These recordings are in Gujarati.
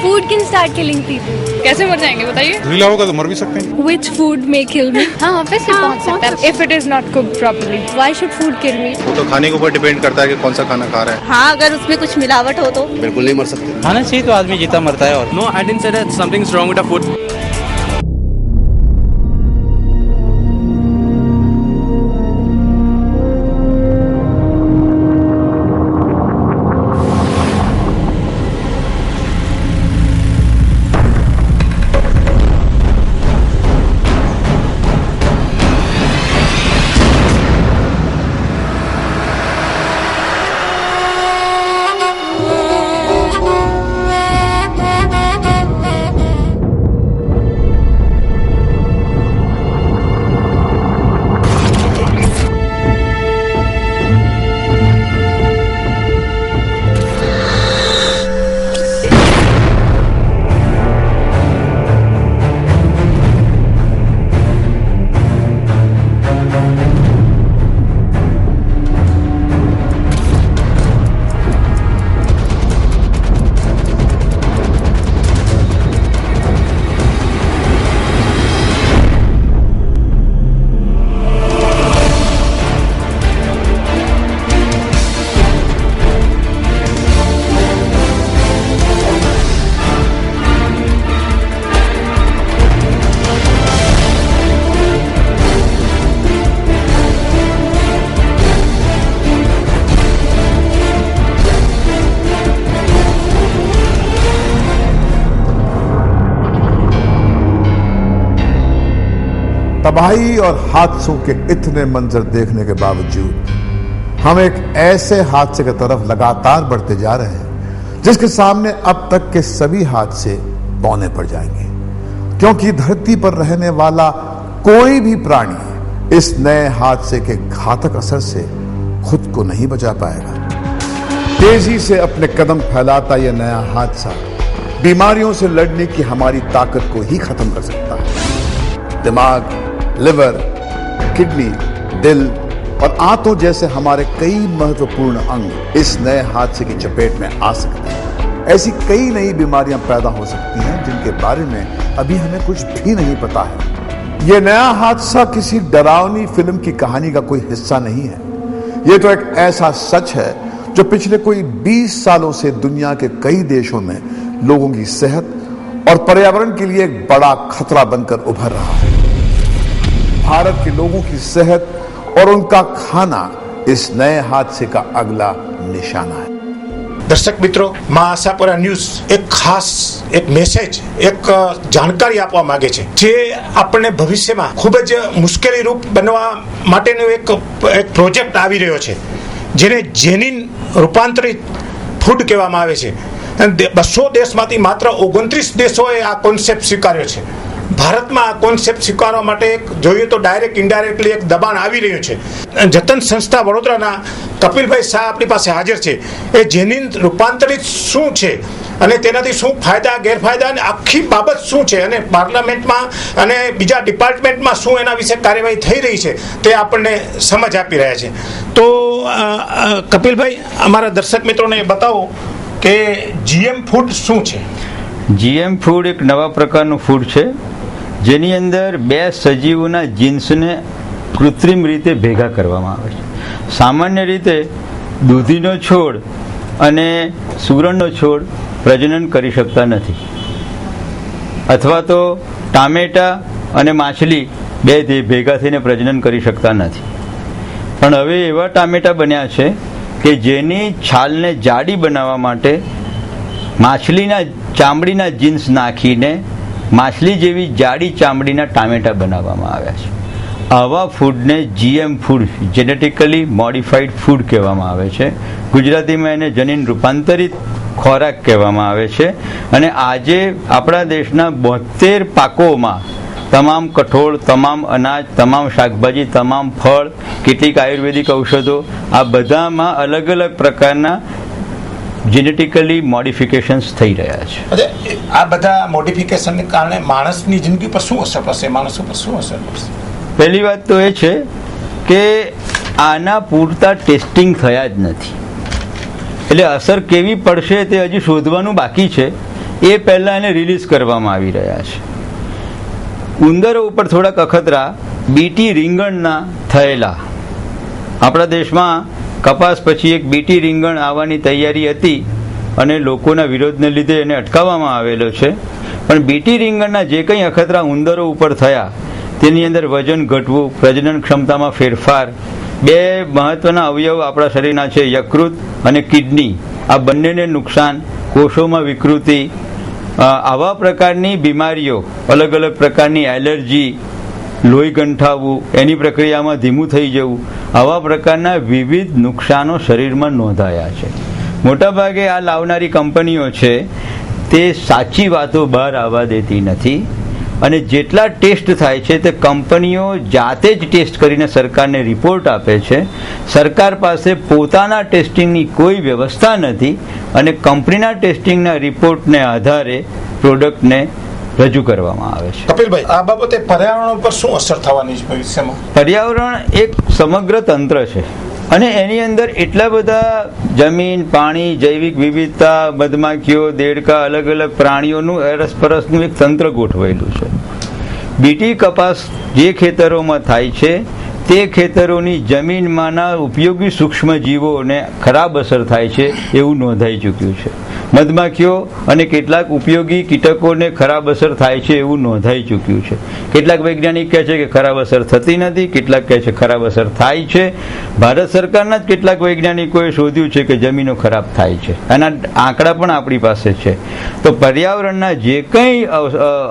Food can start killing people. कैसे मर जाएंगे बताइए? गीला होगा तो मर भी सकते हैं. Which food may kill me? हाँ ऑब्वियसली पहुंच सकता है if it is not cooked properly. Why should food kill me? वो तो खाने के ऊपर डिपेंड करता है कि कौन सा खाना खा रहा है. हाँ, अगर उसमें कुछ मिलावट हो तो बिल्कुल नहीं मर सकते. खाना चाहिए तो आदमी जीता मरता है. और No, I didn't say that something's wrong with the food. तबाही और हादसों के इतने मंजर देखने के बावजूद हम एक ऐसे हादसे की तरफ लगातार बढ़ते जा रहे हैं जिसके सामने अब तक के सभी हादसे बौने पड़ जाएंगे, क्योंकि धरती पर रहने वाला कोई भी प्राणी इस नए हादसे के घातक असर से खुद को नहीं बचा पाएगा। तेजी से अपने कदम फैलाता यह नया हादसा बीमारियों से लड़ने की हमारी ताकत को ही खत्म कर सकता है। दिमाग, लिवर, किडनी, दिल और आंतों जैसे हमारे कई महत्वपूर्ण अंग इस नए हादसे की चपेट में आ सकते हैं। ऐसी कई नई बीमारियां पैदा हो सकती हैं जिनके बारे में अभी हमें कुछ भी नहीं पता है। यह नया हादसा किसी डरावनी फिल्म की कहानी का कोई हिस्सा नहीं है। यह तो एक ऐसा सच है जो पिछले कोई 20 सालों से दुनिया के कई देशों में लोगों की सेहत और पर्यावरण के लिए एक बड़ा खतरा बनकर उभर रहा है। भारत के लोगों की सेहत और उनका खाना इस नए हादसे का अगला निशाना है। दर्शक मित्रों, मां आशापुरा न्यूज एक खास एक મેસેજ એક જાણકારી આપવા માંગે છે જે આપણે ભવિષ્યમાં ખૂબ જ મુશ્કેલી રૂપ બનવા માટેનો એક પ્રોજેક્ટ આવી રહ્યો છે જેને જેનિન રૂપાંતરિત ફૂડ કહેવામાં આવે છે. 200 દેશમાંથી માત્ર 29 દેશોએ આ કોન્સેપ્ટ સ્વીકાર્યો છે. ભારતમાં આ કોન્સેપ્ટ સ્વીકારવા માટે જોઈએ તો ડાયરેક્ટ ઇનડાયરેક્ટલી એક દબાણ આવી રહ્યું છે. જતન સંસ્થા વડોદરાના કપિલભાઈ શાહ આપણી પાસે હાજર છે. એ જેનિન રૂપાંતરિત શું છે અને તેનાથી શું ફાયદા ગેરફાયદા અને આખી બાબત શું છે અને પાર્લામેન્ટમાં અને બીજા ડિપાર્ટમેન્ટમાં શું એના વિશે કાર્યવાહી થઈ રહી છે તે આપણને સમજ આપી રહ્યા છે. તો કપિલભાઈ, અમારા દર્શક મિત્રોને બતાવો કે જીએમ ફૂડ શું છે. જીએમ ફૂડ એક નવા પ્રકારનું ફૂડ છે જેની અંદર 2 સજીવોના જીન્સને કૃત્રિમ રીતે ભેગા કરવામાં આવે છે. સામાન્ય રીતે દૂધીનો છોડ અને સુરણનો છોડ પ્રજનન કરી શકતા નથી, અથવા તો ટામેટા અને માછલી બે ભેગા થઈને પ્રજનન કરી શકતા નથી. પણ હવે એવા ટામેટા બન્યા છે કે જેની છાલને જાડી બનાવવા માટે માછલીના ચામડીના જીન્સ નાખીને માછલી જેવી જાડી ચામડીના ટામેટા બનાવવામાં આવ્યા છે. આવા ફૂડને GM food, genetically modified food કહેવામાં આવે છે. ગુજરાતીમાં એને જનીન રૂપાંતરિત ખોરાક કહેવામાં આવે છે. અને આજે આપણા દેશના 72 પાકોમાં તમામ કઠોળ, તમામ અનાજ, તમામ શાકભાજી, તમામ ફળ, કેટલીક આયુર્વેદિક ઔષધો, આ બધામાં અલગ અલગ પ્રકારના જેનેટિકલી મોડિફિકેશન્સ થઈ રહ્યા છે. આ બધા મોડિફિકેશનને કારણે માણસની જિંદગી પર શું અસર પડશે, માણસો પર શું અસર પડશે? પહેલી વાત તો એ છે કે આના પૂરતા ટેસ્ટિંગ થયા જ નથી, એટલે અસર કેવી પડશે તે હજી શોધવાનું બાકી છે. એ પહેલાં એને રિલીઝ કરવામાં આવી રહ્યા છે. ઉંદરો ઉપર થોડાક અખતરા બીટી રીંગણના થયેલા. આપણા દેશમાં કપાસ પછી એક બીટી રીંગણ આવવાની તૈયારી હતી અને લોકોના વિરોધને લીધે એને અટકાવવામાં આવેલો છે. પણ બીટી રીંગણના જે કંઈ અખતરા ઉંદરો ઉપર થયા તેની અંદર વજન ઘટવું, પ્રજનન ક્ષમતામાં ફેરફાર, બે મહત્વના અવયવ આપણા શરીરના છે યકૃત અને કિડની, આ બંનેને નુકસાન, કોષોમાં વિકૃતિ, આવા પ્રકારની બીમારીઓ, અલગ અલગ પ્રકારની એલર્જી, લોહી ગંઠાવવું, એની પ્રક્રિયામાં ધીમું થઈ જવું, આવા પ્રકારના વિવિધ નુકસાનો શરીરમાં નોંધાયા છે. મોટાભાગે આ લાવનારી કંપનીઓ છે તે સાચી વાતો બહાર આવવા દેતી નથી અને જેટલા ટેસ્ટ થાય છે તે કંપનીઓ જાતે જ ટેસ્ટ કરીને સરકારને રિપોર્ટ આપે છે. સરકાર પાસે પોતાના ટેસ્ટિંગની કોઈ વ્યવસ્થા નથી અને કંપનીના ટેસ્ટિંગના રિપોર્ટને આધારે પ્રોડક્ટને રજૂ કરવામાં આવે છે. કપિલભાઈ, આ બાબતે પર્યાવરણ ઉપર શું અસર થવાની છે ભવિષ્યમાં? પર્યાવરણ એક સમગ્ર તંત્ર છે અને એની અંદર એટલા બધા જમીન, પાણી, જૈવિક વિવિધતા, મધમાખીઓ, દેડકા, અલગ અલગ પ્રાણીઓનું અરસપરસનું એક તંત્ર ગોઠવાયેલું છે. બીટી કપાસ જે ખેતરોમાં થાય છે તે ખેતરોની જમીનમાંના ઉપયોગી સૂક્ષ્મ જીવોને ખરાબ અસર થાય છે એવું નોંધાઈ ચૂક્યું છે. મધમાખીઓ અને કેટલાક ઉપયોગી કીટકોને ખરાબ અસર થાય છે એવું નોંધાઈ ચૂક્યું છે. કેટલાક વૈજ્ઞાનિક કહે છે કે ખરાબ અસર થતી નથી, કેટલાક કહે છે ખરાબ અસર થાય છે. ભારત સરકારના જ કેટલાક વૈજ્ઞાનિકોએ શોધ્યું છે કે જમીનો ખરાબ થાય છે. આના આંકડા પણ આપણી પાસે છે. તો પર્યાવરણના જે કંઈ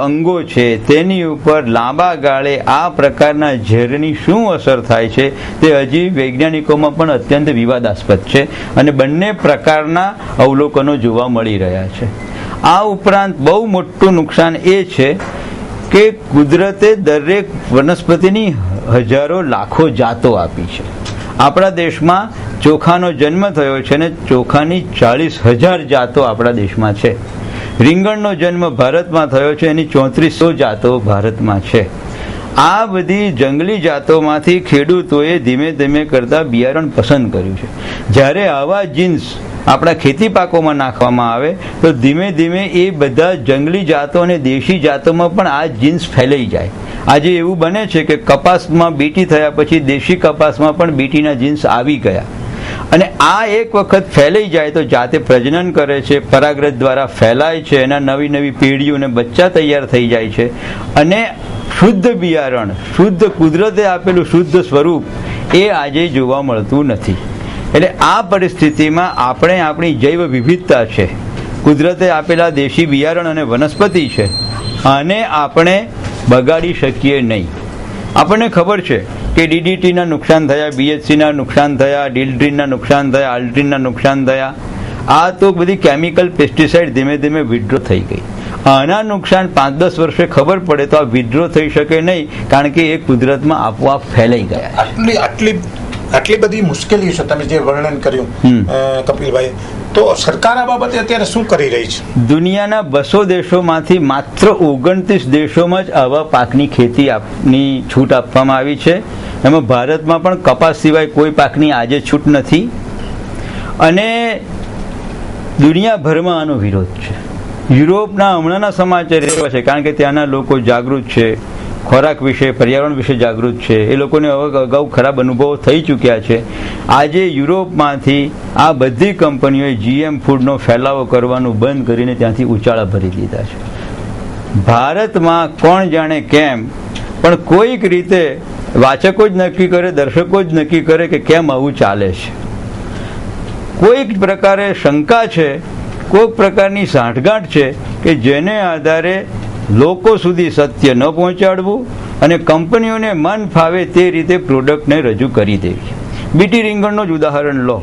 અંગો છે તેની ઉપર લાંબા ગાળે આ પ્રકારના ઝેરની શું અસર થાય છે તે હજી વૈજ્ઞાનિકોમાં પણ અત્યંત વિવાદાસ્પદ છે અને બંને પ્રકારના અવલોકનો જોવા મળી રહ્યા છે. આ ઉપરાંત બહુ મોટું નુકસાન એ છે કે કુદરતે દરેક વનસ્પતિની હજારો લાખો જાતો આપી છે. આપણા દેશમાં ચોખાનો જન્મ થયો છે અને ચોખાની 40,000 જાતો આપણા દેશમાં છે. રીંગણનો જન્મ ભારતમાં થયો છે, એની 3400 જાતો ભારતમાં છે. આ બધી જંગલી જાતોમાંથી ખેડૂતોએ ધીમે ધીમે કરતા બિયારણ પસંદ કર્યું છે. જ્યારે આવા જીન્સ આપણા ખેતી પાકોમાં નાખવામાં આવે તો ધીમે ધીમે એ બધા જંગલી જાતો અને દેશી જાતોમાં પણ આ જીન્સ ફેલાઈ જાય. આજે એવું બને છે કે કપાસમાં બીટી થયા પછી દેશી કપાસમાં પણ બીટીના જીન્સ આવી ગયા અને આ એક વખત ફેલાઈ જાય તો જાતે પ્રજનન કરે છે, પરાગરજ દ્વારા ફેલાય છે, એના નવી નવી પેઢીઓ અને બચ્ચા તૈયાર થઈ જાય છે અને શુદ્ધ બિયારણ, શુદ્ધ કુદરતે આપેલું શુદ્ધ સ્વરૂપ એ આજે જોવા મળતું નથી. એટલે આ પરિસ્થિતિમાં આપણે આપણી જૈવ વિવિધતા છે, કુદરતે આપેલા દેશી બિયારણ અને વનસ્પતિ છે, આને આપણે બગાડી શકીએ નહીં. આપણને ખબર છે કે ડીડીટીના નુકસાન થયા, બીએચસીના નુકસાન થયા, ડિલ્ડ્રીનના નુકસાન થયા, આલ્ટ્રીનના નુકસાન થયા. આ તો બધી કેમિકલ પેસ્ટિસાઇડ ધીમે ધીમે વિડ્રો થઈ ગઈ. આના નુકસાન 5-10 વર્ષે ખબર પડે તો આ વિડ્રો થઈ શકે નહીં, કારણ કે એ કુદરતમાં આપોઆપ ફેલાઈ ગયા. આટલી બધી મુશ્કેલીઓ છે તમે જે વર્ણન કર્યું કપિલભાઈ, તો સરકાર આ બાબતે અત્યારે શું કરી રહી છે? દુનિયાના 200 દેશોમાંથી માત્ર 29 દેશોમાં જ આવા પાકની ખેતીની છૂટ આપવામાં આવી છે. એમાં ભારતમાં પણ કપાસ સિવાય કોઈ પાકની આજે છૂટ નથી અને દુનિયાભરમાં આનો વિરોધ છે. યુરોપના હમણાંના સમાચાર એવા છે, કારણ કે ત્યાંના લોકો જાગૃત છે, ખોરાક વિશે, પર્યાવરણ વિશે જાગૃત છે, એ લોકોને અગાઉ ખરાબ અનુભવો થઈ ચૂક્યા છે. આજે યુરોપમાંથી આ બધી કંપનીઓએ GM ફૂડનો ફેલાવો કરવાનું બંધ કરીને ત્યાંથી ઉચાળા ભરી દીધા છે. ભારતમાં કોણ જાણે કેમ પણ કોઈક રીતે વાચકો જ નક્કી કરે, દર્શકો જ નક્કી કરે કે કેમ આવું ચાલે છે. કોઈક પ્રકારે શંકા છે, કોઈક પ્રકારની સાંઠગાંઠ છે કે જેને આધારે લોકો સુધી સત્ય ન પહોંચાડવું અને કંપનીઓને મન ફાવે તે રીતે પ્રોડક્ટને રજૂ કરી દેવી. બીટી રીંગણનું જ ઉદાહરણ લો.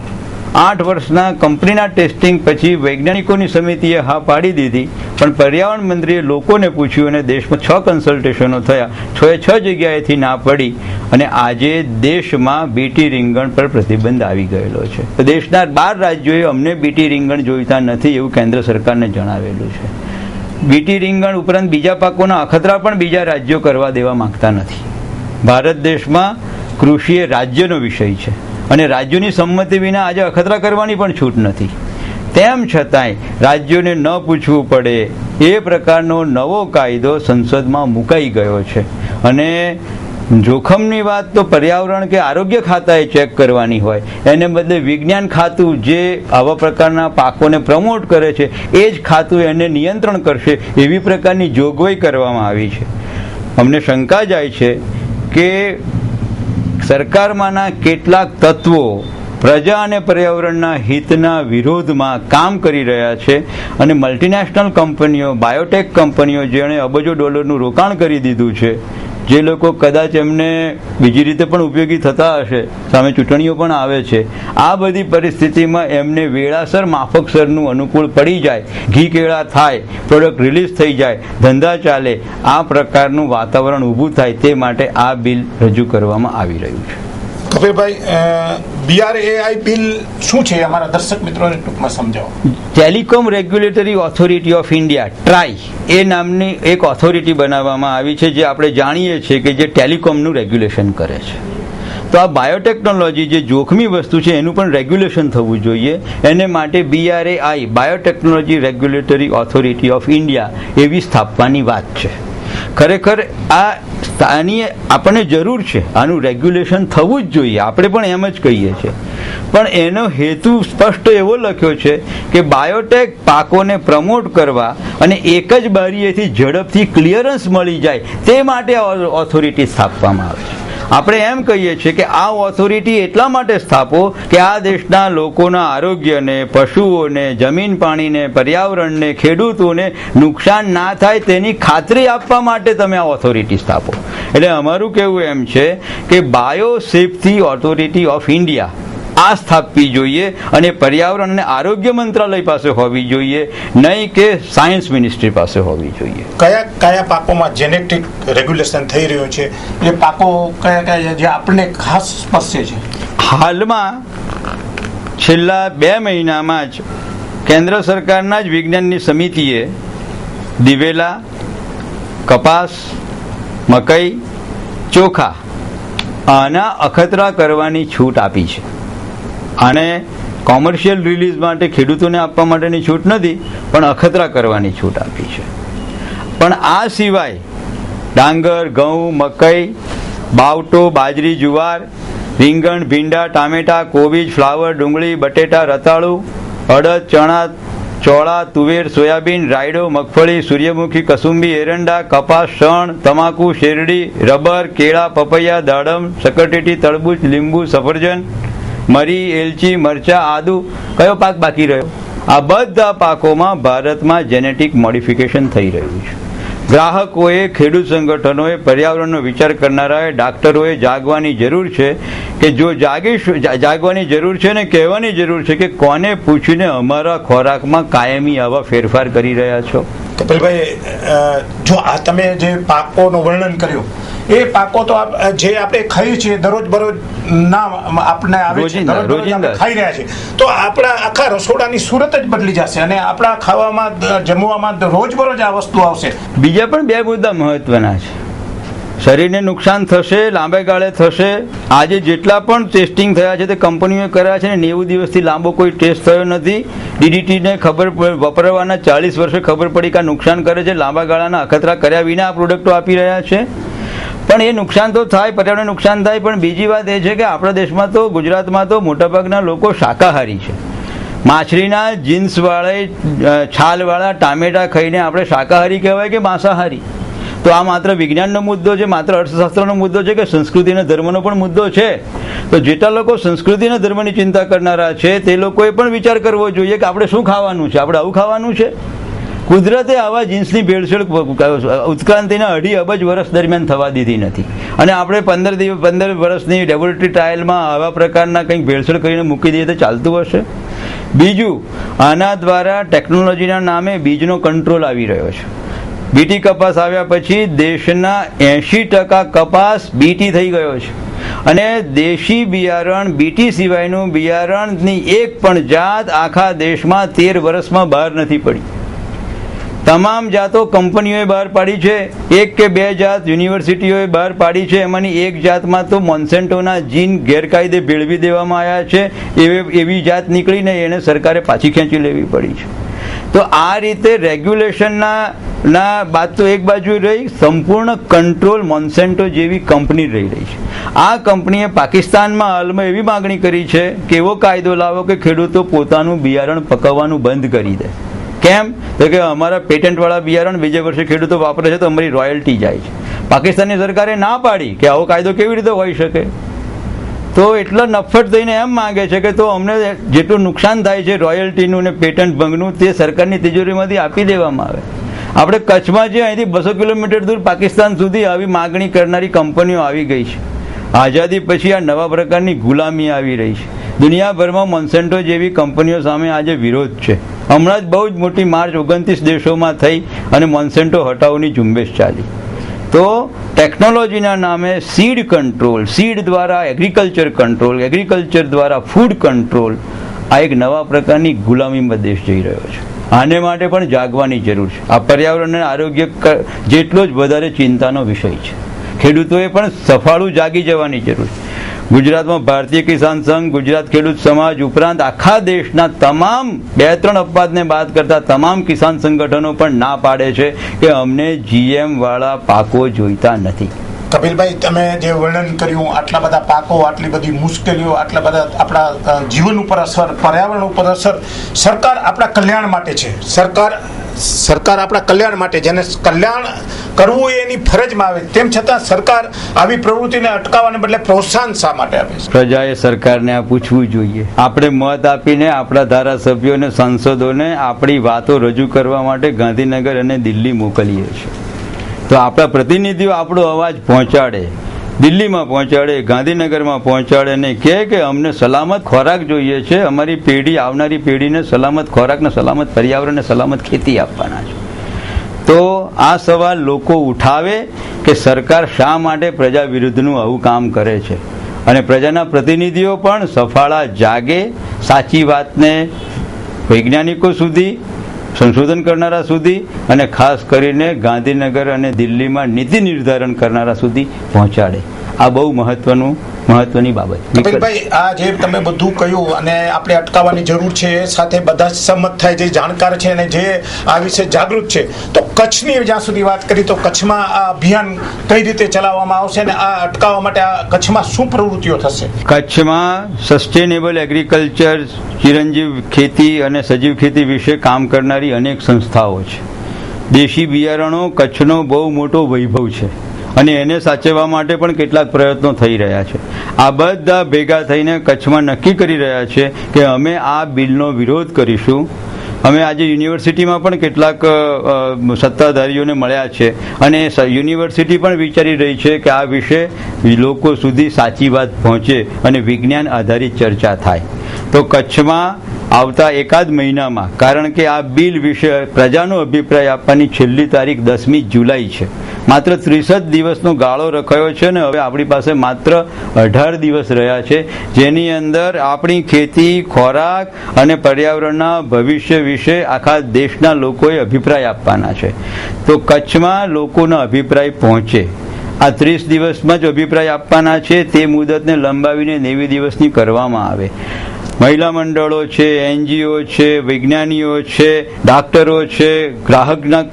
8 વર્ષના કંપનીના ટેસ્ટિંગ પછી વૈજ્ઞાનિકોની સમિતિએ હા પાડી દીધી, પણ પર્યાવરણ મંત્રીએ લોકોને પૂછ્યું અને દેશમાં 6 કન્સલ્ટેશનો થયા, 6 જગ્યાએથી ના પડી અને આજે દેશમાં બીટી રીંગણ પર પ્રતિબંધ આવી ગયેલો છે. તો દેશના 12 રાજ્યોએ અમને બીટી રીંગણ જોઈતા નથી એવું કેન્દ્ર સરકારને જણાવેલું છે. બીટી રીંગણ ઉપરાંત બીજા પાકોના અખતરા પણ બીજા રાજ્યો કરવા દેવા માંગતા નથી. ભારત દેશમાં કૃષિ એ રાજ્યનો વિષય છે અને રાજ્યોની સંમતિ વિના આજે અખતરા કરવાની પણ છૂટ નથી. તેમ છતાંય રાજ્યોને ન પૂછવું પડે, એ પ્રકારનો નવો કાયદો સંસદમાં મુકાઈ ગયો છે. અને જોખમની વાત તો પર્યાવરણ કે આરોગ્ય ખાતાએ ચેક કરવાની હોય, એને બદલે વિજ્ઞાન ખાતું જે આવા પ્રકારના પાકોને પ્રમોટ કરે છે એ જ ખાતું એને નિયંત્રણ કરશે એવી પ્રકારની જોગવાઈ કરવામાં આવી છે. અમને શંકા જાય છે કે સરકારમાંના કેટલાક તત્વો પ્રજા અને પર્યાવરણના હિતના વિરોધમાં કામ કરી રહ્યા છે અને મલ્ટીનેશનલ કંપનીઓ, બાયોટેક કંપનીઓ જેણે અબજો ડોલરનું રોકાણ કરી દીધું છે, જે લોકો કદાચ એમને બીજી રીતે પણ ઉપયોગી થતા હશે, સામે ચૂંટણીઓ પણ આવે છે, આ બધી પરિસ્થિતિમાં એમને વેળાસર માફકસરનું અનુકૂળ પડી જાય, ઘી કેળા થાય, પ્રોડક્ટ રિલીઝ થઈ જાય, ધંધા ચાલે, આ પ્રકારનું વાતાવરણ ઊભું થાય તે માટે આ બિલ રજૂ કરવામાં આવી રહ્યું છે. કપિલભાઈ, BRAI બિલ શું છે અમારા દર્શક મિત્રોને ટૂંકમાં સમજાવો. Telecom regulatory authority of India, TRAI એ નામની એક ઓથોરિટી બનાવવામાં આવી છે, જે આપણે જાણીએ છીએ કે જે ટેલિકોમનું રેગ્યુલેશન કરે છે. તો આ બાયોટેકનોલોજી જે જોખમી વસ્તુ છે એનું પણ રેગ્યુલેશન થવું જોઈએ. એને માટે BRAI, biotechnology regulatory authority of India એવી સ્થાપવાની વાત છે. ખરેખર આની આપણને જરૂર છે, આનું રેગ્યુલેશન થવું જ જોઈએ, આપણે પણ એમ જ કહીએ છીએ. પણ એનો હેતુ સ્પષ્ટ એવો લખ્યો છે કે બાયોટેક પાકોને પ્રમોટ કરવા અને એક જ બારીએથી ઝડપથી ક્લિયરન્સ મળી જાય તે માટે ઓથોરિટી સ્થાપવામાં આવે છે. આપણે એમ કહીએ છીએ કે આ ઓથોરિટી એટલા માટે સ્થાપો કે આ દેશના લોકોના આરોગ્યને, પશુઓને, જમીન પાણીને, પર્યાવરણને, ખેડૂતોને નુકસાન ના થાય તેની ખાતરી આપવા માટે તમે આ ઓથોરિટી સ્થાપો. એટલે અમારું કહેવું એમ છે કે bio safety authority of India આ સ્થાપવી જોઈએ અને પર્યાવરણ અને આરોગ્ય મંત્રાલય પાસે હોવી જોઈએ, નહીં કે સાયન્સ મિનિસ્ટ્રી પાસે હોવી જોઈએ. કયા કયા પાકોમાં જેનેટિક રેગ્યુલેશન થઈ રહ્યું છે, એ પાકો કયા કયા જે આપણને ખાસ સ્પર્શે છે? હાલમાં છેલ્લા 2 મહિનામાં જ કેન્દ્ર સરકારના જ વિજ્ઞાનની સમિતિએ દિવેલા, કપાસ, મકઈ, ચોખા આના અખતરા કરવાની છૂટ આપી છે. આને કોમર્શિયલ રિલીઝ માટે ખેડૂતોને આપવા માટેની છૂટ નથી, પણ અખતરા કરવાની છૂટ આપી છે. પણ આ સિવાય ડાંગર, ઘઉં, મકઈ, બાવટો, બાજરી, જુવાર, રીંગણ, ભીંડા, ટામેટા, કોબીજ, ફ્લાવર, ડુંગળી, બટેટા, રતાળુ, અડદ, ચણા, ચોળા, તુવેર, સોયાબીન, રાયડો, મગફળી, સૂર્યમુખી, કસુંબી, એરંડા, કપાસ, શણ, તમાકુ, શેરડી, રબર, કેળા, પપૈયા, દાડમ, શકરટેટી, તરબૂચ, લીંબુ, સફરજન, મરી, એલચી, મરચા, આદુ. કયો પાક બાકી રહ્યો? આ બધા પાકોમાં ભારતમાં જેનેટિક મોડિફિકેશન થઈ રહ્યું છે. ગ્રાહકોએ, ખેડૂત સંગઠનોએ, પર્યાવરણનો વિચાર કરનારાએ, ડાક્ટરોએ જાગવાની જરૂર છે કે જો જાગવાની જરૂર છે ને કહેવાની જરૂર છે કે કોને પૂછીને અમારા ખોરાકમાં કાયમી આવા ફેરફાર કરી રહ્યા છો. કપિલભાઈ, જો આ તમે જે પાકોનું વર્ણન કર્યું, એ પાકો તો જે આપણે ખાઈએ છીએ દરરોજ બરોજ ના આપણને આવે છે, રોજિંદા ખાઈ રહ્યા છે, તો આપણા આખા રસોડાની સુરત જ બદલી જશે અને આપણા ખાવામાં, જમવામાં રોજબરોજ આ વસ્તુ આવશે. બીજા પણ 2 મુદ્દા મહત્વના છે. શરીરને નુકસાન થશે, લાંબે ગાળે થશે. આજે જેટલા પણ ટેસ્ટિંગ થયા છે તે કંપનીઓએ કર્યા છે ને 90 દિવસથી લાંબો કોઈ ટેસ્ટ થયો નથી. DDTને ખબર વપરાવાના 40 વર્ષે ખબર પડી કે આ નુકસાન કરે છે. લાંબા ગાળાના અખતરા કર્યા વિના આ પ્રોડક્ટો આપી રહ્યા છે. પણ એ નુકસાન તો થાય, પર્યાવરણને નુકસાન થાય. પણ બીજી વાત એ છે કે આપણા દેશમાં તો, ગુજરાતમાં તો મોટાભાગના લોકો શાકાહારી છે. માછલીના જીન્સવાળા, છાલવાળા ટામેટા ખાઈને આપણે શાકાહારી કહેવાય કે માંસાહારી? તો આ માત્ર વિજ્ઞાનનો મુદ્દો છે, માત્ર અર્થશાસ્ત્રનો મુદ્દો છે કે સંસ્કૃતિ અને ધર્મનો પણ મુદ્દો છે? તો જેટલા લોકો સંસ્કૃતિ અને ધર્મની ચિંતા કરનારા છે તે લોકોએ પણ વિચાર કરવો જોઈએ કે આપણે શું ખાવાનું છે, આપણે આવું ખાવાનું છે. કુદરતે આવા જીન્સની ભેળસેળ ઉત્ક્રાંતિના 2.5 અબજ વર્ષ દરમિયાન થવા દીધી નથી અને આપણે 15 વર્ષની લેબોરેટરી ટ્રાયલમાં આવા પ્રકારના કંઈક ભેળસેળ કરીને મૂકી દઈએ તો ચાલતું હશે? બીજું, આના દ્વારા ટેકનોલોજીના નામે બીજનો કંટ્રોલ આવી રહ્યો છે. BT કપાસ આવ્યા પછી દેશના 80% કપાસ BT થઈ ગયો છે અને દેશી બિયારણ, BT સિવાયનું બિયારણની એક પણ જાત આખા દેશમાં 13 વર્ષમાં બહાર નથી પડી. તમામ જાતો કંપનીઓએ બહાર પાડી છે. 1 કે 2 જાત યુનિવર્સિટીઓએ બહાર પાડી છે. એમાંની એક જાતમાં તો મોન્સેન્ટોના જીન ગેરકાયદે ભેળવી દેવામાં આવ્યા છે. એવી જાત નીકળીને એને સરકારે પાછી ખેંચી લેવી પડી છે. તો આ રીતે રેગ્યુલેશનના બાદ તો એક બાજુ રહી, સંપૂર્ણ કંટ્રોલ મોન્સેન્ટો જેવી કંપની રહી છે. આ કંપનીએ પાકિસ્તાનમાં હાલમાં એવી માગણી કરી છે કે એવો કાયદો લાવો કે ખેડૂતો પોતાનું બિયારણ પકવવાનું બંધ કરી દે. કેમ? તો કે અમારા પેટન્ટવાળા બિયારણ બીજે વર્ષે ખેડૂતો વાપરે છે તો અમારી રોયલ્ટી જાય છે. પાકિસ્તાનની સરકારે ના પાડી કે આવો કાયદો કેવી રીતે હોઈ શકે. તો એટલો નફ્ફટ થઈને એમ માંગે છે કે તો અમને જેટલું નુકસાન થાય છે રોયલ્ટીનું ને પેટન્ટ ભંગનું તે સરકારની તિજોરીમાંથી આપી દેવામાં આવે. આપણે કચ્છમાં જે અહીંથી 200 કિલોમીટર દૂર પાકિસ્તાન સુધી આવી માગણી કરનારી કંપનીઓ આવી ગઈ છે. આઝાદી પછી આ નવા પ્રકારની ગુલામી આવી રહી છે. દુનિયાભરમાં મોન્સેન્ટો જેવી કંપનીઓ સામે આજે વિરોધ છે. હમણાં જ બહુ જ મોટી માર્ચ 29 દેશોમાં થઈ અને મોન્સેન્ટો હટાવોની ઝુંબેશ ચાલી. તો ટેકનોલોજીના નામે સીડ કંટ્રોલ, સીડ દ્વારા એગ્રીકલ્ચર કંટ્રોલ, એગ્રીકલ્ચર દ્વારા ફૂડ કંટ્રોલ, આ એક નવા પ્રકારની ગુલામીમાં દેશ જઈ રહ્યો છે. આને માટે પણ જાગવાની જરૂર છે. આ પર્યાવરણ અને આરોગ્ય જેટલો જ વધારે ચિંતાનો વિષય છે. ખેડૂતોએ પણ સફાળું જાગી જવાની જરૂર છે. ગુજરાતમાં ભારતીય કિસાન સંઘ, ગુજરાત ખેડૂત સમાજ ઉપરાંત આખા દેશના તમામ 2-3 અપવાદને બાદ કરતા તમામ કિસાન સંગઠનો પણ ના પાડે છે કે અમને GM વાળા પાકો જોઈતા નથી. કપિલભાઈ, તમે જે વર્ણન કર્યું, આટલા બધા પાકો, આટલી બધી મુશ્કેલીઓ, આટલા બધા આપણા જીવન ઉપર અસર, પર્યાવરણ ઉપર અસર, સરકાર આપણા કલ્યાણ માટે છે. સરકાર આપણા કલ્યાણ માટે, જેને કલ્યાણ કરવું એ એની ફરજમાં આવે, તેમ છતાં સરકાર આવી પ્રવૃત્તિને અટકાવવાને બદલે પ્રોત્સાહન શા માટે આપે છે? પ્રજાએ સરકારને આ પૂછવું જોઈએ. આપણે મત આપીને આપણા ધારાસભ્યોને, સાંસદોને આપણી વાતો રજૂ કરવા માટે ગાંધીનગર અને દિલ્હી મોકલીએ છીએ. તો આપણા પ્રતિનિધિઓ આપણો અવાજ પહોંચાડે, દિલ્હીમાં પહોંચાડે, ગાંધીનગરમાં પહોંચાડે અને કહે કે અમને સલામત ખોરાક જોઈએ છે, અમારી પેઢી, આવનારી પેઢીને સલામત ખોરાકને, સલામત પર્યાવરણને, સલામત ખેતી આપવાના છે. તો આ સવાલ લોકો ઉઠાવે કે સરકાર શા માટે પ્રજા વિરુદ્ધનું આવું કામ કરે છે, અને પ્રજાના પ્રતિનિધિઓ પણ સફાળા જાગે, સાચી વાતને વૈજ્ઞાનિકો સુધી, સંશોધન કરનારા સુધી અને ખાસ કરીને ગાંધીનગર અને દિલ્હીમાં નીતિ નિર્ધારણ કરનારા સુધી પહોંચાડે. આ બહુ મહત્વની બાબત. કપિલભાઈ, આ જે તમે બધું કહ્યું અને આપણે અટકાવવાની જરૂર છે, એ સાથે બધા જ સહમત થાય, જે જાણકાર છે અને જે આ વિશે જાગૃત છે. તો કચ્છની જ્યાં સુધી વાત કરી, તો કચ્છમાં આ અભિયાન કઈ રીતે ચલાવવામાં આવશે અને આ અટકાવવા માટે આ કચ્છમાં શું પ્રવૃત્તિઓ થશે? કચ્છમાં સસ્ટેનેબલ એગ્રીકલ્ચર, ચિરંજીવ ખેતી અને સજીવ ખેતી વિશે કામ કરનારી અનેક સંસ્થાઓ છે. દેશી બિયારણો કચ્છનો બહુ મોટો વૈભવ છે અને એને સાચવવા માટે પણ કેટલાક પ્રયત્નો થઈ રહ્યા છે. આ બધા ભેગા થઈને કચ્છમાં નક્કી કરી રહ્યા છે કે અમે આ બિલનો વિરોધ કરીશું. અમે આજે યુનિવર્સિટીમાં પણ કેટલાક સત્તાધારીઓને મળ્યા છે અને યુનિવર્સિટી પણ વિચારી રહી છે કે આ વિશે લોકો સુધી સાચી વાત પહોંચે અને વિજ્ઞાન આધારિત ચર્ચા થાય. તો કચ્છમાં આવતા એકાદ મહિનામાં, કારણ કે આ બિલ વિશે પ્રજાનો અભિપ્રાય આપવાની છેલ્લી તારીખ 10મી જુલાઈ છે, માત્ર 30 જ દિવસનો ગાળો રખાયો છે ને હવે આપણી પાસે માત્ર 18 દિવસ રહ્યા છે, જેની અંદર આપણી ખેતી, ખોરાક અને પર્યાવરણના ભવિષ્ય વિશે આખા દેશના લોકોએ અભિપ્રાય આપવાના છે. તો કચ્છમાં લોકોનો અભિપ્રાય પહોંચે. આ 30 દિવસમાં જ અભિપ્રાય આપવાના છે, તે મુદતને લંબાવીને 90 દિવસની કરવામાં આવે. મહિલા મંડળો છે, NGO છે, વિજ્ઞાનીઓ છે, ડાક્ટરો છે, ગ્રાહકના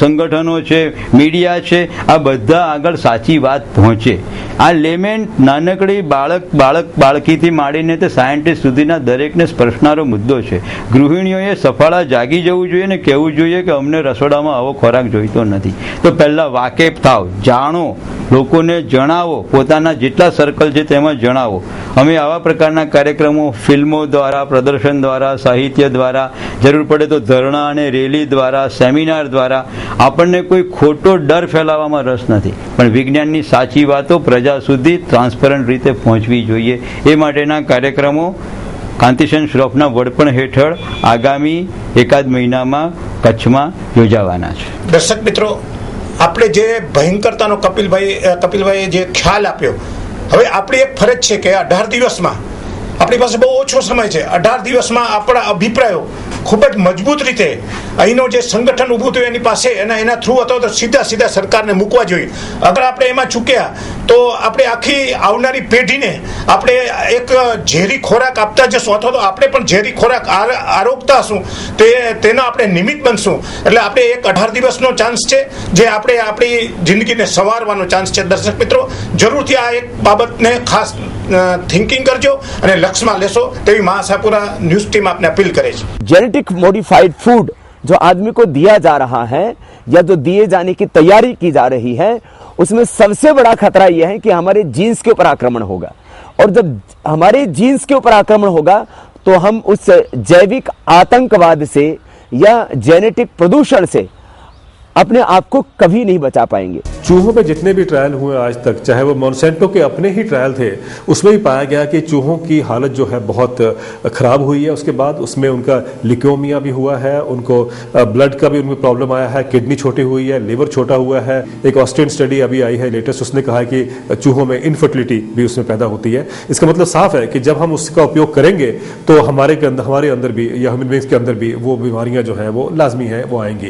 સંગઠનો છે, મીડિયા છે, આ બધા આગળ સાચી વાત પહોંચે. આ લેમેન્ટ નાનકડી બાળકીથી માંડીને તે સાયન્ટિસ્ટ સુધીના દરેકને સ્પર્શનારો મુદ્દો છે. ગૃહિણીઓએ સફાળા જાગી જવું જોઈએ ને કહેવું જોઈએ કે અમને રસોડામાં આવો ખોરાક જોઈતો નથી. તો પહેલાં વાકેફ થાવ, જાણો, લોકોને જણાવો, પોતાના જેટલા સર્કલ છે તેમાં જણાવો. અમે આવા પ્રકારના કાર્યક્રમો ફિલ્મો દ્વારા, પ્રદર્શન દ્વારા, સાહિત્ય દ્વારા, જરૂર પડે તો ધરણા અને રેલી દ્વારા, સેમિનાર દ્વારા, આપણને કોઈ ખોટો ડર ફેલાવવામાં રસ નથી, પણ વિજ્ઞાનની સાચી વાતો પ્રજા સુધી ટ્રાન્સપરન્ટ રીતે પહોંચવી જોઈએ. એ માટેના કાર્યક્રમો કાંતિસેન શ્રોફના વડપણ હેઠળ આગામી એકાદ મહિનામાં કચ્છમાં યોજાવાના છે. દર્શક મિત્રો, આપણે જે ભયંકરતાનો કપિલભાઈએ જે ખ્યાલ આપ્યો, હવે આપણી એક ફરજ છે કે 18 દિવસમાં, આપણી પાસે બહુ ઓછો સમય છે, 18 દિવસમાં આપણા અભિપ્રાયો ખૂબ જ મજબૂત રીતે અહીંનો જે સંગઠન ઊભું થયું એની પાસે એના થ્રુ હતો તો સીધા સરકારને મૂકવા જોઈએ. અગર આપણે એમાં ચૂક્યા તો આપણે આખી આવનારી પેઢીને આપણે એક ઝેરી ખોરાક આપતા જશું અથવા તો આપણે પણ ઝેરી ખોરાક આરોગતા હશું તેનો આપણે નિમિત્ત બનશું. એટલે આપણે એક 18 દિવસનો ચાન્સ છે જે આપણે આપણી જિંદગીને સવારવાનો ચાન્સ છે. દર્શક મિત્રો, જરૂરથી આ એક બાબતને ખાસ થિંકિંગ કરજો અને લક્ષ્યમાં લેશો તેવી महासापुरा न्यूज टीम आपने अपील करे. जेनेटिक मॉडिफाइड फूड जो आदमी को दिया जा रहा है या जो दिए जाने की तैयारी की जा रही है, उसमें सबसे बड़ा खतरा यह है कि हमारे जीन्स के ऊपर आक्रमण होगा. और जब हमारे जीन्स के ऊपर आक्रमण होगा तो हम उस जैविक आतंकवाद से या जेनेटिक प्रदूषण से अपने आप को कभी नहीं बचा पाएंगे. चूहों पे जितने भी ट्रायल हुए आज तक, चाहे वो मोनसेंटो के अपने ही ट्रायल थे, उसमें भी पाया गया कि चूहों की हालत जो है बहुत खराब हुई है. उसके बाद उसमें उनका लिकोमिया भी हुआ है, उनको ब्लड का भी उनमें प्रॉब्लम आया है, किडनी छोटी हुई है, लिवर छोटा हुआ है. एक ऑस्ट्रियन स्टडी अभी आई है लेटेस्ट, उसने कहा है कि चूहों में इनफर्टिलिटी भी उसमें पैदा होती है. इसका मतलब साफ है कि जब हम उसका उपयोग करेंगे तो हमारे अंदर भी या ह्यूमन बींग्स के अंदर भी वो बीमारियां जो है वो लाजमी है, वो आएंगी.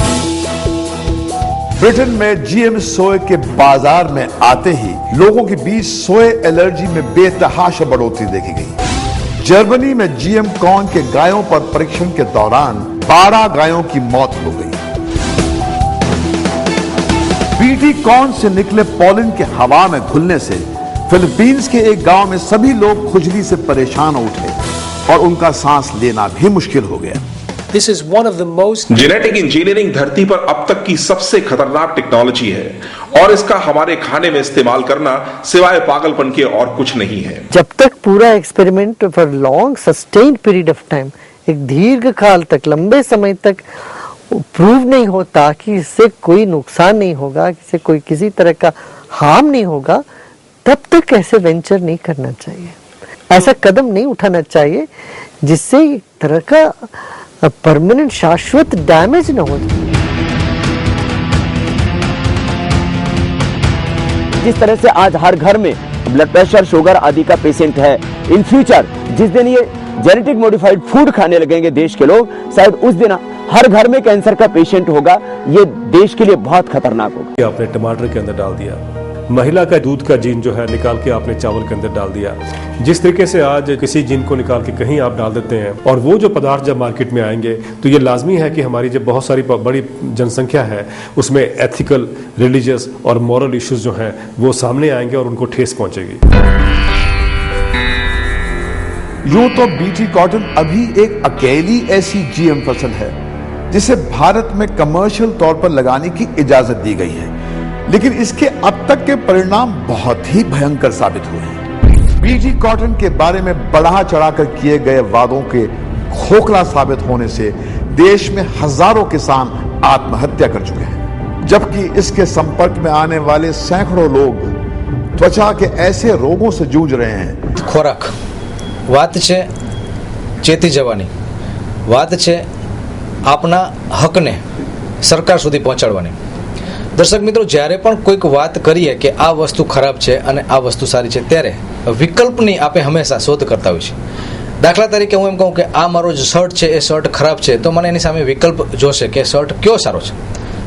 ब्रिटेन में जीएम सोए के बाजार में आते ही लोगों के बीच सोए एलर्जी में बेतहाशा बढ़ोतरी देखी गई. जर्मनी में जीएम कॉर्न के गायों पर परीक्षण के दौरान 12 गायों की मौत हो गई. बीटी कॉर्न से निकले पॉलन के हवा में घुलने से फिलीपींस के एक गांव में सभी लोग खुजली से परेशान उठे और उनका सांस लेना भी मुश्किल हो गया. This is one of the most genetic engineering धरती पर अब तक की सबसे खतरनाक टेक्नोलॉजी है और इसका हमारे खाने में इस्तेमाल करना सिवाय पागलपन के और कुछ नहीं है. जब तक पूरा experiment for long sustained period of time, एक दीर्घ काल तक, लंबे समय तक प्रूव नहीं होता कि इससे कोई नुकसान नहीं होगा, इससे कोई किसी तरह का हार्म नहीं होगा, तब तक ऐसे वेंचर नहीं करना चाहिए. ऐसा कदम नहीं उठाना चाहिए जिससे एक तरह का परमानेंट शाश्वत डैमेज न हो. जिस तरह से आज हर घर में ब्लड प्रेशर, शुगर आदि का पेशेंट है, इन फ्यूचर जिस दिन ये जेनेटिक मॉडिफाइड फूड खाने लगेंगे देश के लोग, शायद उस दिन हर घर में कैंसर का पेशेंट होगा. ये देश के लिए बहुत खतरनाक होगा. आपने टमाटर के अंदर डाल दिया, महिला का दूध का जीन जो है निकाल के आपने चावल के अंदर डाल दिया. जिस तरीके से आज किसी जीन को निकाल के कहीं आप डाल देते हैं और वो जो पदार्थ जब मार्केट में आएंगे तो ये लाजमी है कि हमारी जब बहुत सारी बड़ी जनसंख्या है उसमें एथिकल, रिलीजियस और मॉरल इश्यूज जो हैं वो सामने आएंगे और उनको ठेस पहुंचेगी. यूं तो बीटी कॉटन अभी एक अकेली ऐसी जीएम फसल है जिसे भारत में कमर्शियल तौर पर लगाने की इजाजत दी गई है, लेकिन इसके अब तक के परिणाम बहुत ही भयंकर साबित हुए हैं. बीटी कॉटन के बारे में बढ़ा चढ़ाकर किए गए वादों के खोखला साबित होने से देश में हजारों किसान आत्महत्या कर चुके हैं, जबकि इसके संपर्क में आने वाले सैकड़ों लोग त्वचा के ऐसे रोगों से जूझ रहे हैं. ખોરાક વાત છે ચેતી જવાની, વાત છે આપના હકને સરકાર સુધી પહોંચાડવાની. દર્શક મિત્રો, જ્યારે પણ કોઈક વાત કરીએ કે આ વસ્તુ ખરાબ છે અને આ વસ્તુ સારી છે, ત્યારે વિકલ્પની આપણે હંમેશા શોધ કરતા હોઈએ છીએ. દાખલા તરીકે હું એમ કહું કે આ મારો જે શર્ટ છે એ શર્ટ ખરાબ છે, તો મને એની સામે વિકલ્પ જોશે કે શર્ટ કયો સારો છે.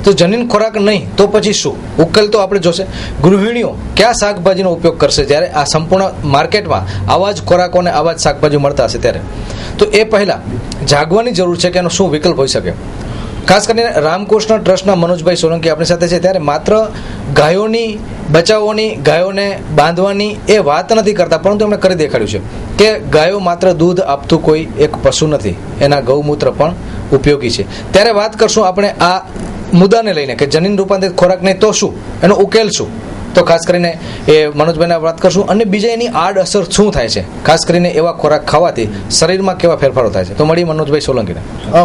તો જનીન ખોરાક નહીં તો પછી શું? ઉકેલ તો આપણે જોશે. ગૃહિણીઓ કયા શાકભાજીનો ઉપયોગ કરશે જ્યારે આ સંપૂર્ણ માર્કેટમાં આવા જ ખોરાકો અને આવા જ શાકભાજી મળતા હશે ત્યારે? તો એ પહેલાં જાગવાની જરૂર છે કે એનો શું વિકલ્પ હોઈ શકે. ખાસ કરીને રામકૃષ્ણ ટ્રસ્ટના મનોજભાઈ સોલંકી આપણી સાથે છે. ત્યારે માત્ર ગાયોની બચાવવાની, ગાયોને બાંધવાની એ વાત નથી કરતા, પરંતુ એમણે કરી દેખાડ્યું છે કે ગાયો માત્ર દૂધ આપતું કોઈ એક પશુ નથી, એના ગૌમૂત્ર પણ ઉપયોગી છે. ત્યારે વાત કરશું આપણે આ મુદ્દાને લઈને કે જનીન રૂપાંતરિત ખોરાક નહીં તો શું, એનો ઉકેલ શું. તો ખાસ કરીને એ મનોજભાઈને વાત કરશું અને બીજા એની આડ અસર શું થાય છે, ખાસ કરીને એવા ખોરાક ખાવાથી શરીરમાં કેવા ફેરફારો થાય છે. તો મળી મનોજભાઈ સોલંકીને.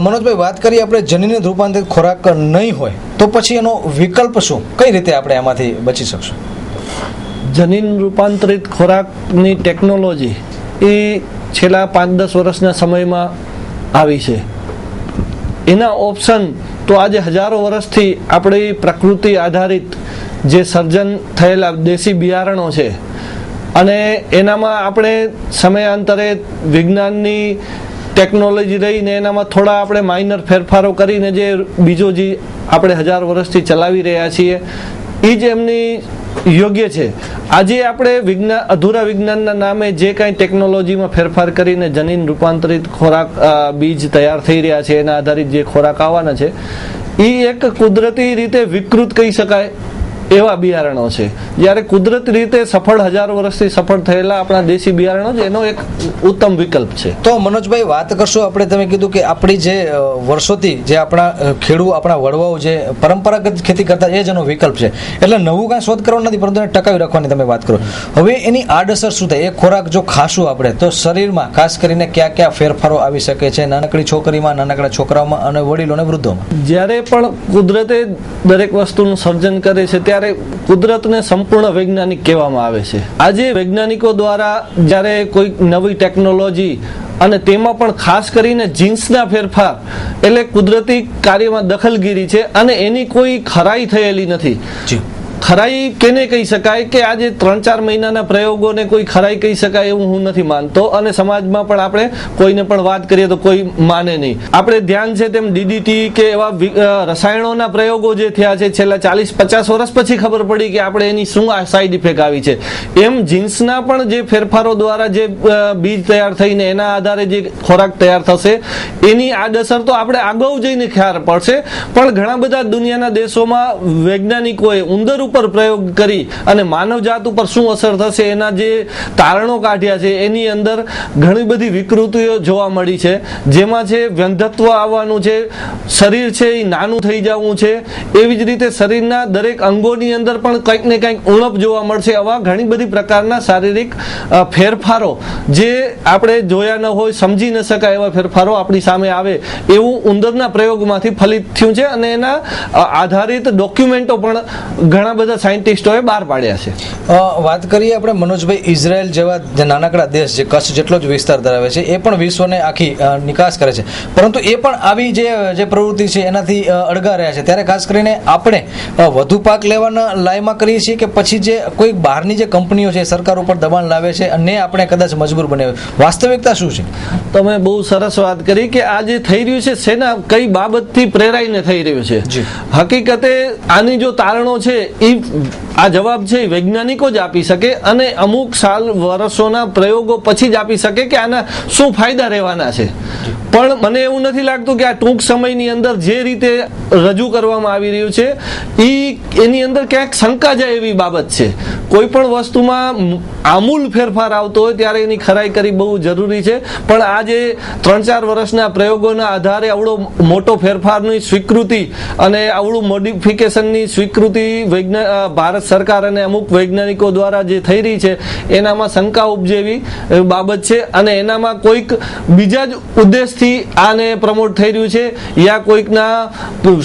મનોજભાઈ, વાત કરીએ આપણે જનીન રૂપાંતરિત ખોરાક નહીં હોય તો પછી એનો વિકલ્પ શું, કઈ રીતે આપણે એમાંથી બચી શકશું? જનીન રૂપાંતરિત ખોરાકની ટેકનોલોજી એ છેલ્લા 5-10 વર્ષના સમયમાં આવી છે. એના ઓપ્શન તો આજે હજારો વર્ષથી આપણી પ્રકૃતિ આધારિત જે સર્જન થયેલા દેશી બિયારણો છે અને એનામાં આપણે સમયાંતરે વિજ્ઞાનની ટેકનોલોજી રહીને એનામાં થોડા આપણે માઇનર ફેરફારો કરીને જે બીજો જે આપણે હજાર વર્ષથી ચલાવી રહ્યા છીએ એ જ એમની યોગ્ય છે. આજે આપણે અધૂરા વિજ્ઞાનના નામે જે કાંઈ ટેકનોલોજીમાં ફેરફાર કરીને જનીન રૂપાંતરિત ખોરાક બીજ તૈયાર થઈ રહ્યા છે, એના આધારિત જે ખોરાક આવવાના છે એ એક કુદરતી રીતે વિકૃત કહી શકાય એવા બિયારણો છે. જ્યારે કુદરતી રીતે સફળ હજારો વર્ષથી સફળ થયેલા આપણા દેશી બિયારણો છે એનો એક ઉત્તમ વિકલ્પ છે. તો મનોજભાઈ વાત કરશો આપણે, તમે કીધું કે આપણી જે વર્ષોથી જે આપણા ખેડૂત આપણા વડવાઓ જે પરંપરાગત ખેતી કરતા એ જ એનો વિકલ્પ છે, એટલે નવું કાંઈ શોધ કરવાનું નથી, પરંતુ એને ટકાવી રાખવાની તમે વાત કરો. હવે એની આડઅસર શું થાય? એ ખોરાક જો ખાશું આપણે તો શરીરમાં ખાસ કરીને કયા કયા ફેરફારો આવી શકે છે નાનકડી છોકરીમાં, નાનકડા છોકરાઓમાં અને વડીલો અને વૃદ્ધોમાં? જ્યારે પણ કુદરતે દરેક વસ્તુનું સર્જન કરે છે ત્યારે કુદરતને સંપૂર્ણ વૈજ્ઞાનિક કહેવામાં આવે છે. આજે વૈજ્ઞાનિકો દ્વારા જ્યારે કોઈ નવી ટેકનોલોજી અને તેમાં પણ ખાસ કરીને જીન્સના ફેરફાર એટલે કુદરતી કાર્યમાં દખલગીરી છે અને એની કોઈ ખરાઈ થયેલી નથી. ખરાઈ કેને કહી શકાય કે આજે 3-4 મહિનાના પ્રયોગોને કોઈ ખરાઈ કહી શકાય એવું હું નથી માનતો, અને સમાજમાં પણ આપણે કોઈને પણ વાત કરીએ તો કોઈ માને નહીં. આપણે ધ્યાન છે તેમ DDT કે એવા રસાયણોના પ્રયોગો જે થયા છે છેલ્લા 40-50 વર્ષ પછી ખબર પડી કે આપણે એની શું સાઈડ ઇફેક્ટ આવી છે. એમ જીન્સના પણ જે ફેરફારો દ્વારા જે બીજ તૈયાર થઈને એના આધારે જે ખોરાક તૈયાર થશે એની આડઅસર તો આપણે આગળ જઈને ખ્યાલ પડશે. પણ ઘણા બધા દુનિયાના દેશોમાં વૈજ્ઞાનિકોએ ઉંદર ઉપર પ્રયોગ કરી અને માનવજાત ઉપર શું અસર થશે એના જે તારણો કાઢ્યા છે એની અંદર ઘણી બધી વિકૃતિઓ જોવા મળી છે, જેમાં છે વ્યંધત્વ આવવાનું છે, શરીર છે એ નાનું થઈ જવું છે, એવી જ રીતે શરીરના દરેક અંગોની અંદર પણ કંઈક ને કંઈક ઉણપ જોવા મળશે. આવા ઘણી બધી પ્રકારના શારીરિક ફેરફારો જે આપણે જોયા ન હોય, સમજી ન શકાય એવા ફેરફારો આપણી સામે આવે એવું ઉંદરના પ્રયોગમાંથી ફલિત થયું છે અને એના આધારિત ડોક્યુમેન્ટો પણ ઘણા બધા સાયન્ટિસ્ટોએ બહાર પાડ્યા છે. વાત કરીએ આપણે મનોજભાઈ, ઇઝરાયલ જેવા જે નાનકડા દેશ જે કચ્છ જેટલો જ વિસ્તાર ધરાવે છે એ પણ વિશ્વને આખી નિકાસ કરે છે, પરંતુ એ પણ આવી જે પ્રવૃત્તિ છે એનાથી અળગા રહ્યા છે. ત્યારે ખાસ કરીને આપણે વધુ પાક લેવાના લાયમાં કરીએ છીએ કે પછી જે કોઈ બહારની જે કંપનીઓ છે સરકાર ઉપર દબાણ લાવે છે અને આપણે કદાચ મજબૂર બનાવે? વાસ્તવિકતા શું છે? તમે બહુ સરસ વાત કરી કે આ જે થઈ રહ્યું છે સેના કઈ બાબતથી પ્રેરાઈને થઈ રહ્યું છે. હકીકતે આની જો તારણો છે આ જવાબ છે વૈજ્ઞાનિકો જ આપી શકે અને અમુક વર્ષોના પ્રયોગો પછી જ આપી શકે કે આના શું ફાયદા રહેવાના છે. પણ મને એવું નથી લાગતું કે આ ટૂંક સમયની અંદર જે રીતે રજૂ કરવામાં આવી રહ્યું છે એની અંદર ક્યાંક શંકા જાય એવી બાબત છે. કોઈ પણ વસ્તુમાં આમૂલ ફેરફાર આવતો હોય ત્યારે એની ખરાઈ કરી બહુ જરૂરી છે, પણ આ જે 3-4 વર્ષના પ્રયોગોના આધારે આવડો મોટો ફેરફારની સ્વીકૃતિ અને આવડું મોડિફિકેશનની સ્વીકૃતિ ભારત સરકાર અને અમુક વૈજ્ઞાનિકો દ્વારા જે થઈ રહી છે એનામાં શંકા ઉપજેવી બાબત છે અને એનામાં કોઈક બીજા જ ઉદ્દેશથી આને પ્રમોટ થઈ રહ્યું છે યા કોઈકના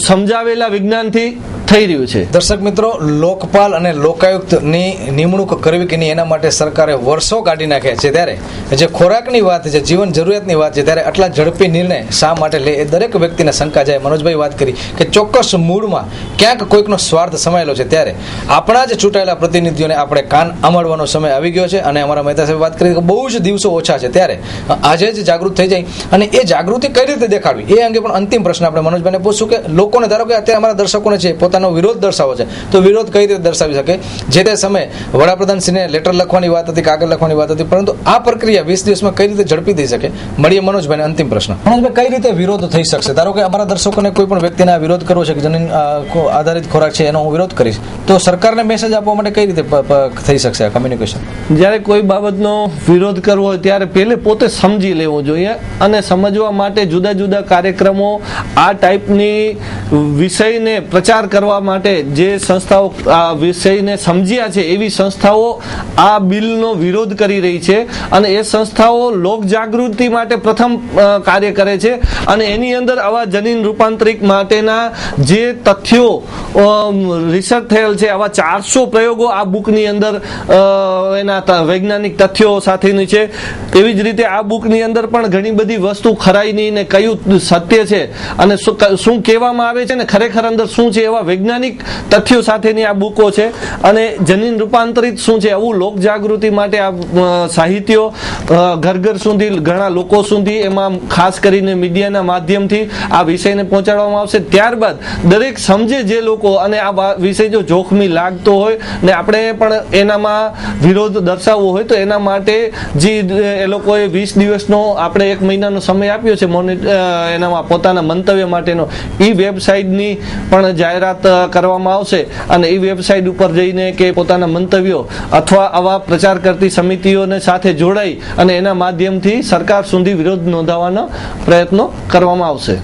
સમજાવેલા વિજ્ઞાનથી થઈ રહ્યું છે. દર્શક મિત્રો, લોકપાલ અને લોકાયુક્તની નિમણૂક કરવી કે નહીં એના માટે સરકારે વર્ષો કાઢી નાખ્યા છે, ત્યારે જે ખોરાકની વાત છે, જીવન જરૂરિયાતની વાત છે, ત્યારે આટલા ઝડપી નિર્ણય શા માટે લે એ દરેક વ્યક્તિને શંકા જાય. મનોજભાઈ વાત કરી કે ચોક્કસ મૂળમાં ક્યાંક કોઈકનો સ્વાર્થ સમાયેલો છે, ત્યારે આપણા જ ચૂંટાયેલા પ્રતિનિધિઓને આપણે કાન આંબળવાનો સમય આવી ગયો છે. અને અમારા મહેતા સાહેબ વાત કરી કે બહુ જ દિવસો ઓછા છે, ત્યારે આજે જ જાગૃત થઈ જાય અને એ જાગૃતિ કઈ રીતે દેખાડવી એ અંગે પણ અંતિમ પ્રશ્ન આપણે મનોજભાઈને પૂછશું કે લોકોને, ધારો કે અત્યારે અમારા દર્શકોને છે પોતાનો વિરોધ દર્શાવો છે તો વિરોધ કઈ રીતે દર્શાવી શકે? જે તે સમયે વડાપ્રધાનશ્રીને લેટર લખવાની વાત હતી, કાગળ લખવાની વાત હતી, પરંતુ આ પ્રક્રિયા 20 દિવસમાં કઈ રીતે ઝડપી થઈ શકે? મળીએ મનોજભાઈને અંતિમ પ્રશ્ન. મનોજભાઈ, કઈ રીતે વિરોધ થઈ શકશે? ધારો કે અમારા દર્શકોને કોઈ પણ વ્યક્તિને વિરોધ કરવો છે કે જમીન આધારિત ખોરાક છે એનો હું વિરોધ કરીશ, તો સરકારને મેસેજ આપવા માટે કઈ રીતે થઈ શકશે આ કમ્યુનિકેશન? જ્યારે કોઈ બાબતનો વિરોધ કરવો હોય ત્યારે પહેલે પોતે સમજી લેવું જોઈએ અને સમજવા માટે જુદા જુદા કાર્યક્રમો આ ટાઈપની વિષયને પ્રચાર કરવા માટે જે સંસ્થાઓ આ વિષયને સમજ્યા છે એવી સંસ્થાઓ આ બિલનો વિરોધ કરી રહી છે અને એ સંસ્થાઓ લોક જાગૃતિ માટે પ્રથમ કાર્ય કરે છે અને એની અંદર આવા જનીન રૂપાંતરિક માટેના જે તથ્યો રિસર્ચ થયેલ છે, આવા 400 પ્રયોગો આ બુકની અંદર એના વૈજ્ઞાનિક તથ્યો સાથેની છે. એવી જ રીતે આ બુકની અંદર પણ ઘણી બધી વસ્તુ ખરાઈની ને કયું સત્ય છે અને શું કહેવામાં આવે છે ને ખરેખર અંદર શું છે એવા વૈજ્ઞાનિક તથ્યો સાથેની આ બુકો છે. અને જનીન રૂપાંતરિત શું છે આવું લોક જનજાગૃતિ માટે આ સાહિત્યો ઘર ઘર સુધી, ઘણા લોકો સુધી, એમાં ખાસ કરીને મીડિયાના માધ્યમથી આ વિષયને પહોંચાડવામાં આવશે. ત્યારબાદ દરેક સમજે જે લોકો, અને આ વિષય જો જોખમી લાગતો હોય ને આપણે પણ એનામાં વિરોધ દર્શાવવો હોય તો એના માટે જે એ લોકોએ 20 દિવસનો આપણે 1 મહિનાનો સમય આપ્યો છે એનામાં પોતાના મંતવ્ય માટેનો, એ વેબસાઇટની પણ જાહેરાત કરવામાં આવશે. અને એ વેબસાઇટ ઉપર જઈને કે પોતાના મંતવ્યો અથવા આવા પ્રચાર કરતી સમિતિઓને સાથે જોડાઈ અને એના માધ્યમથી સરકાર સુધી વિરોધ નોંધાવવાનો પ્રયત્નો કરવામાં આવશે.